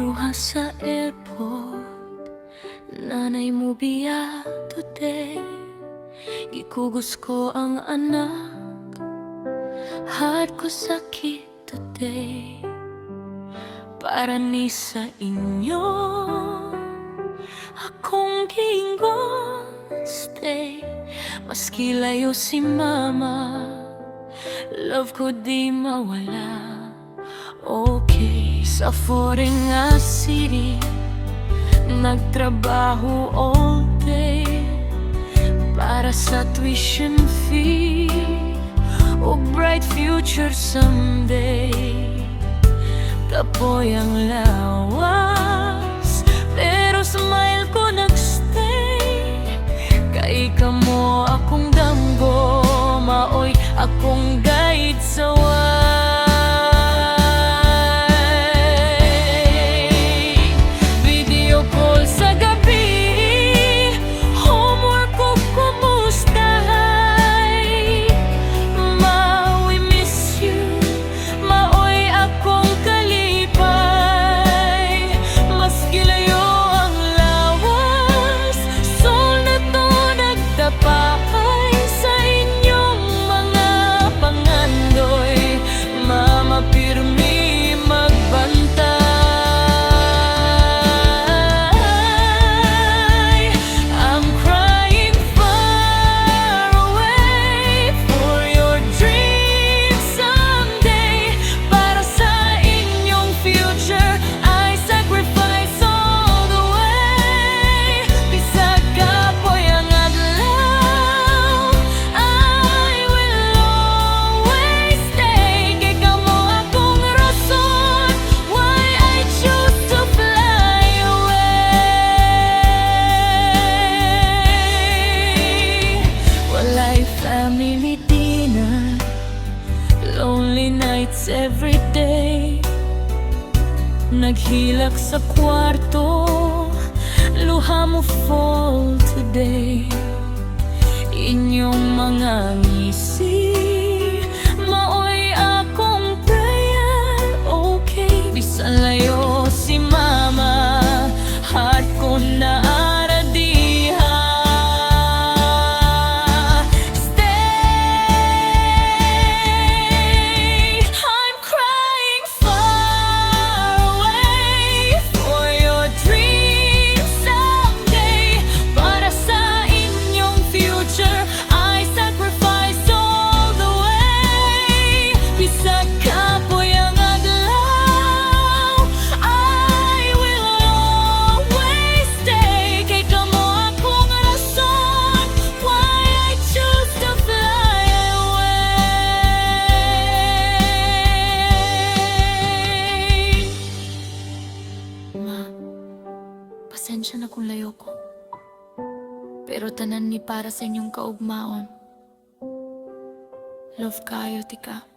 luha sa airport, nanay mo biya today. Gikugos ko ang anak, heart ko sakit today. Para ni sa inyo, akong giingon stay. Maski layo si mama, love ko di mawala. Okay, sa foreign nga city, nagtrabaho all day para sa tuition fee o bright future someday. Kapoy ang lawas, pero smile ko nagstay. Kay kamo akong damgo, maoy akong guide sa way. Video call sa gabi, homework ko kumustahay. Ma, we miss you, maoy akong kalipay. Maski layo ang lawas, sol na to nagtapay sa inyong mga pangandoy. Mama, pirmi magbantay. I'm crying far away for your dreams someday. Para sa inyong future, I sacrifice all the way. Bisag kapoy ang adlaw, I will always stay. Kay kamo akong rason why I choose to fly away. Walay family dinner, lonely nights every day. Naghilak sa kwarto, luha mo fall today. Inyong mga ngisi, maoy akong prayer. Okay, bisan layo si mama, heart ko na aradiha. Stay, I'm crying far away for your dreams someday. Para sa inyong future, I sacrifice all the way. Bisag kapoy ang adlaw, I will always stay. Kay kamo akong rason why I choose to fly away. Ma, pasensya na kung layo ko, pero tanan ni para sa inyong kaugmaon. Love kayo, tika.